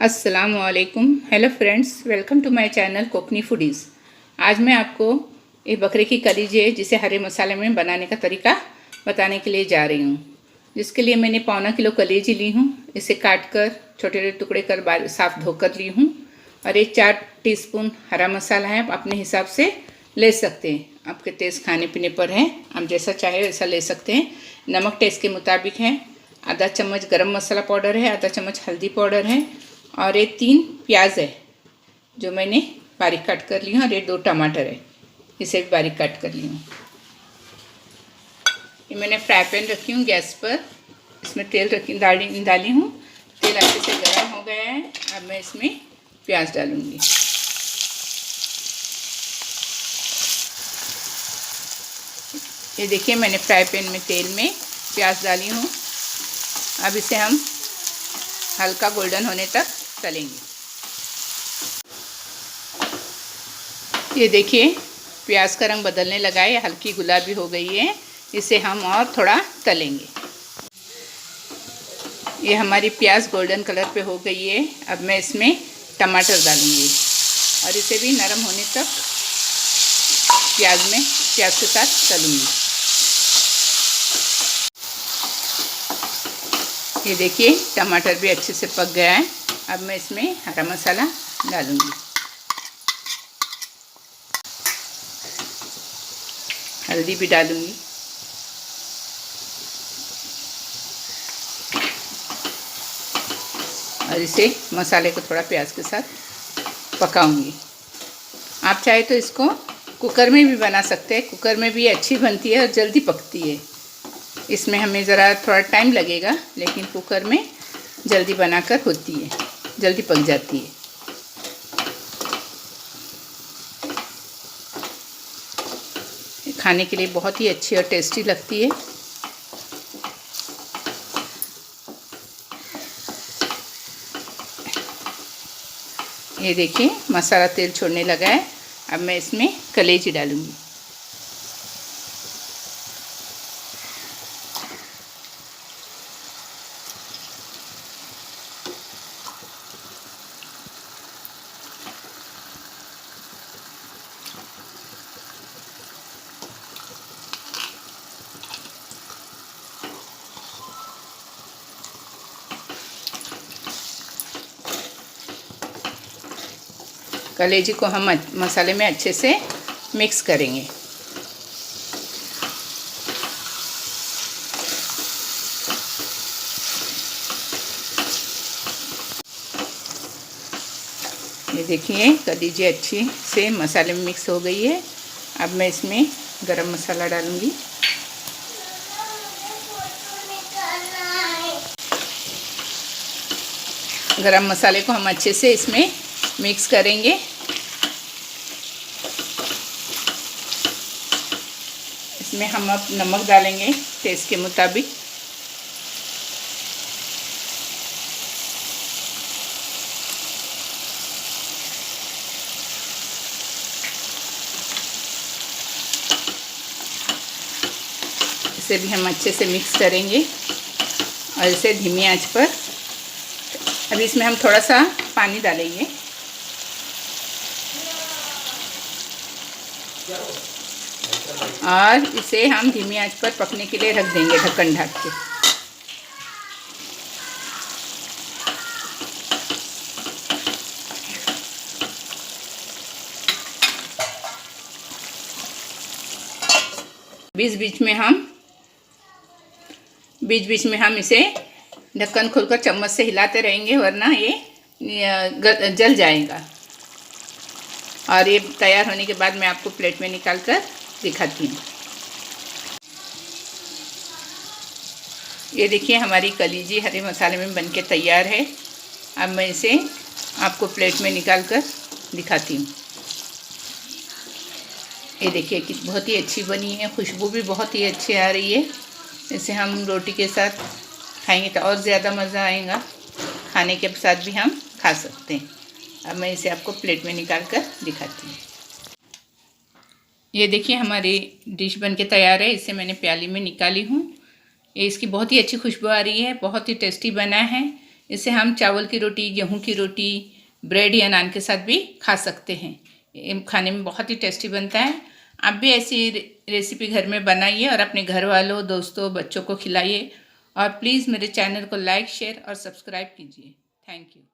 अस्सलामुअलैकुम। Hello friends, welcome to my channel Kokni Foodies. आज मैं आपको ये बकरे की कलीजे जिसे हरे मसाले में बनाने का तरीका बताने के लिए जा रही हूँ। जिसके लिए मैंने 1.25 किलो कलीजी ली हूँ। इसे काट कर छोटे छोटे टुकड़े कर साफ धोकर ली हूँ। और ये 4 टीस्पून हरा मसाला है, आप अपने हिसाब से ले सकते हैं। आपके टेस्ट खाने पीने पर है, आप जैसा चाहे वैसा ले सकते हैं। नमक टेस्ट के मुताबिक है। आधा चम्मच गरम मसाला पाउडर है, आधा चम्मच हल्दी पाउडर है। और ये 3 प्याज है जो मैंने बारीक काट कर ली हूँ। और ये 2 टमाटर है, इसे भी बारीक काट कर ली हूँ। ये मैंने फ्राई पैन रखी हूँ गैस पर। इसमें तेल डाली हूँ। तेल अच्छे से गर्म हो गया है। अब मैं इसमें प्याज डालूँगी। ये देखिए, मैंने फ्राई पैन में तेल में प्याज डाली हूँ। अब इसे हम हल्का गोल्डन होने तक तलेंगे। ये देखिए, प्याज का रंग बदलने लगा है, हल्की गुलाबी हो गई है। इसे हम और थोड़ा तलेंगे। ये हमारी प्याज गोल्डन कलर पे हो गई है। अब मैं इसमें टमाटर डालूंगी और इसे भी नरम होने तक प्याज के साथ तलूंगी। ये देखिए, टमाटर भी अच्छे से पक गया है। अब मैं इसमें हरा मसाला डालूंगी। हल्दी भी डालूंगी। और इसे मसाले को थोड़ा प्याज के साथ पकाऊंगी। आप चाहे तो इसको कुकर में भी बना सकते हैं। कुकर में भी अच्छी बनती है और जल्दी पकती है। इसमें हमें ज़रा थोड़ा टाइम लगेगा, लेकिन कुकर में जल्दी बनाकर होती है, जल्दी पक जाती है। खाने के लिए बहुत ही अच्छी और टेस्टी लगती है। ये देखिए, मसाला तेल छोड़ने लगा है। अब मैं इसमें कलेजी डालूंगी। कलेजी को हम मसाले में अच्छे से मिक्स करेंगे। ये देखिए, कलेजी अच्छी से मसाले में मिक्स हो गई है। अब मैं इसमें गरम मसाला डालूंगी। गरम मसाले को हम अच्छे से इसमें मिक्स करेंगे। इसमें हम अब नमक डालेंगे टेस्ट के मुताबिक। इसे भी हम अच्छे से मिक्स करेंगे और इसे धीमी आंच पर। अब इसमें हम थोड़ा सा पानी डालेंगे और इसे हम धीमी आंच पर पकने के लिए रख देंगे, ढक्कन ढक के। बीच बीच में हम इसे ढक्कन खोलकर चम्मच से हिलाते रहेंगे, वरना ये जल जाएगा। और ये तैयार होने के बाद मैं आपको प्लेट में निकाल कर दिखाती हूँ। ये देखिए, हमारी कलीजी हरे मसाले में बनके तैयार है। अब मैं इसे आपको प्लेट में निकाल कर दिखाती हूँ। ये देखिए कि बहुत ही अच्छी बनी है। खुशबू भी बहुत ही अच्छी आ रही है। इसे हम रोटी के साथ खाएंगे तो और ज़्यादा मज़ा आएगा। खाने के साथ भी हम खा सकते हैं। अब मैं इसे आपको प्लेट में निकाल कर दिखाती हूँ। ये देखिए, हमारी डिश बनके तैयार है। इसे मैंने प्याली में निकाली हूँ। ये इसकी बहुत ही अच्छी खुशबू आ रही है, बहुत ही टेस्टी बना है। इसे हम चावल की रोटी, गेहूं की रोटी, ब्रेड या नान के साथ भी खा सकते हैं। ये खाने में बहुत ही टेस्टी बनता है। आप भी ऐसी रेसिपी घर में बनाइए और अपने घर वालों, दोस्तों, बच्चों को खिलाइए। और प्लीज़ मेरे चैनल को लाइक, शेयर और सब्सक्राइब कीजिए। Thank you.